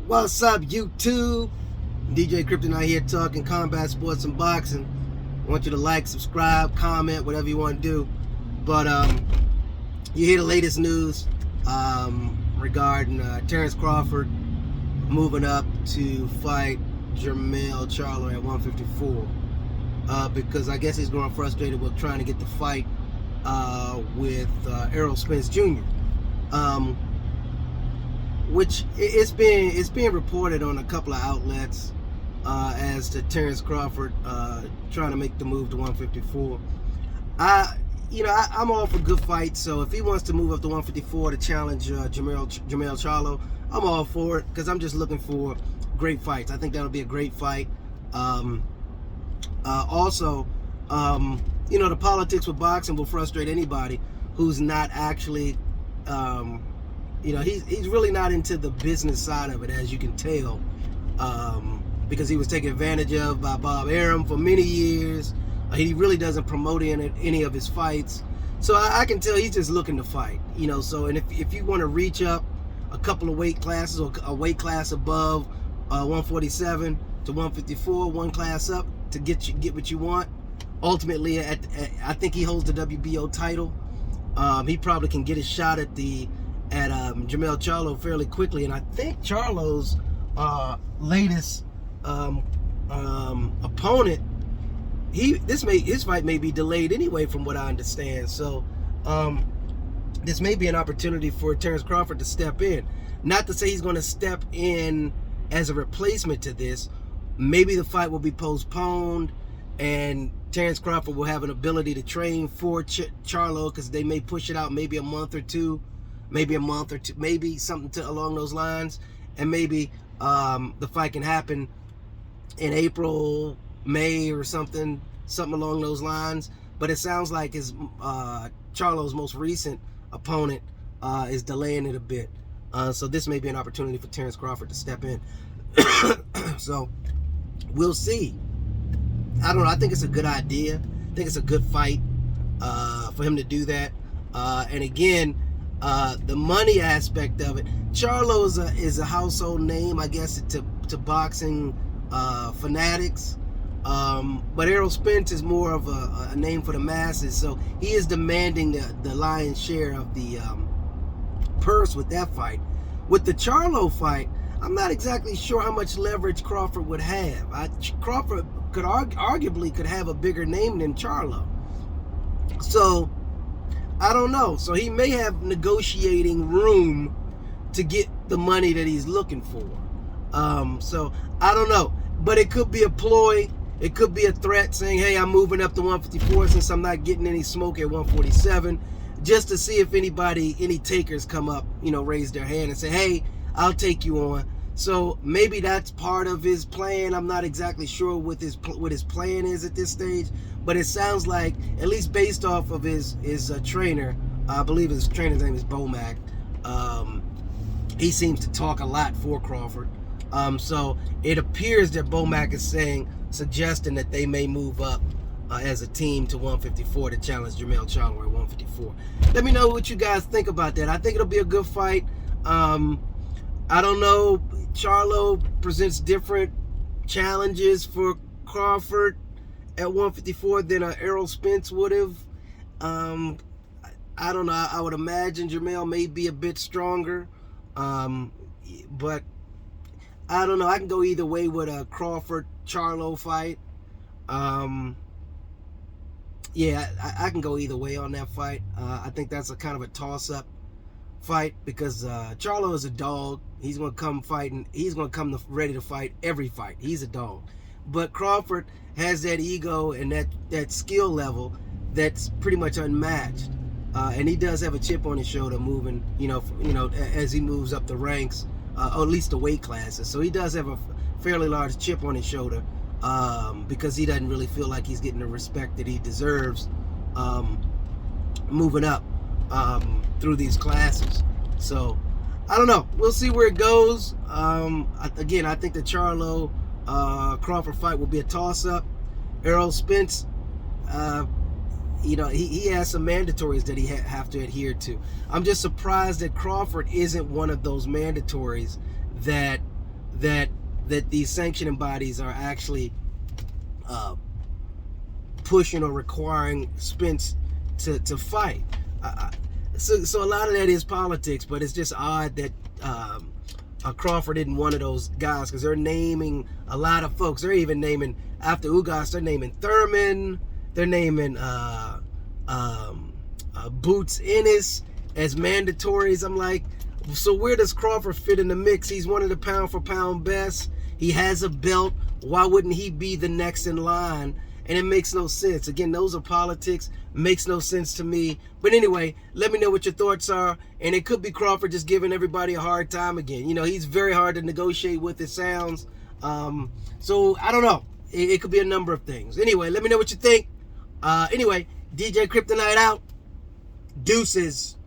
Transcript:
What's up, YouTube? DJ Kryptonite here talking combat sports and boxing. I want you to like, subscribe, comment, whatever you want to do. But you hear the latest news regarding Terrence Crawford moving up to fight Jermell Charlo at 154 because I guess he's growing frustrated with trying to get the fight with Errol Spence Jr. Which it's being reported on a couple of outlets as to Terrence Crawford trying to make the move to 154. I'm all for good fights, so if he wants to move up to 154 to challenge Jermell Charlo, I'm all for it because I'm just looking for great fights. I think that'll be a great fight. Also, the politics with boxing will frustrate anybody who's not actually, he's really not into the business side of it, as you can tell, because he was taken advantage of by Bob Arum for many years. He really doesn't promote any of his fights, so I can tell he's just looking to fight. So and if you want to reach up a couple of weight classes or a weight class above 147 to 154, one class up to get what you want. Ultimately, I think he holds the WBO title. He probably can get a shot at Jermell Charlo fairly quickly, and I think Charlo's latest opponent, his fight may be delayed anyway, from what I understand. So this may be an opportunity for Terrence Crawford to step in. Not to say he's going to step in as a replacement to this. Maybe the fight will be postponed, and Terrence Crawford will have an ability to train for Charlo, because they may push it out maybe a month or two, maybe something along those lines, and maybe the fight can happen in April, May, or something along those lines. But it sounds like Charlo's most recent opponent is delaying it a bit. So this may be an opportunity for Terrence Crawford to step in. So we'll see. I don't know. I think it's a good idea. I think it's a good fight for him to do that. And again, the money aspect of it, Charlo is a household name, I guess, to boxing fanatics. But Errol Spence is more of a name for the masses, so he is demanding the lion's share of the purse with that fight. With the Charlo fight, I'm not exactly sure how much leverage Crawford would have. Crawford could arguably have a bigger name than Charlo. So I don't know. So he may have negotiating room to get the money that he's looking for. So I don't know. But it could be a ploy. It could be a threat saying, hey, I'm moving up to 154 since I'm not getting any smoke at 147, just to see if any takers come up, raise their hand and say, hey, I'll take you on. So maybe that's part of his plan. I'm not exactly sure what his plan is at this stage, but it sounds like, at least based off of his trainer, I believe his trainer's name is Bomac, he seems to talk a lot for Crawford. So it appears that Bomac is suggesting that they may move up as a team to 154 to challenge Jermell Charlo at 154. Let me know what you guys think about that. I think it'll be a good fight. I don't know. Charlo presents different challenges for Crawford at 154 than Errol Spence would have. I don't know. I would imagine Jermell may be a bit stronger, but I don't know. I can go either way with a Crawford-Charlo fight. Yeah, I can go either way on that fight. I think that's a kind of a toss-up fight because Charlo is a dog. He's going to come fighting. He's going to come ready to fight every fight. He's a dog. But Crawford has that ego and that skill level that's pretty much unmatched. And he does have a chip on his shoulder moving, as he moves up the ranks. Or at least the weight classes. So he does have a fairly large chip on his shoulder because he doesn't really feel like he's getting the respect that he deserves moving up through these classes. So I don't know. We'll see where it goes. Again, I think the Charlo Crawford fight will be a toss-up. Errol Spence, he has some mandatories that he have to adhere to. I'm just surprised that Crawford isn't one of those mandatories that that these sanctioning bodies are actually pushing or requiring Spence to fight. So a lot of that is politics, but it's just odd that Crawford isn't one of those guys, because they're naming a lot of folks. They're even naming, after Ugas, they're naming Thurman, they're naming Boots Ennis as mandatories. I'm like, so where does Crawford fit in the mix? He's one of the pound for pound best. He has a belt. Why wouldn't he be the next in line? And it makes no sense. Again, those are politics. Makes no sense to me. But anyway, let me know what your thoughts are. And it could be Crawford just giving everybody a hard time again. You know, he's very hard to negotiate with, it sounds. So I don't know. It could be a number of things. Anyway, let me know what you think. Anyway, DJ Kryptonite out. Deuces.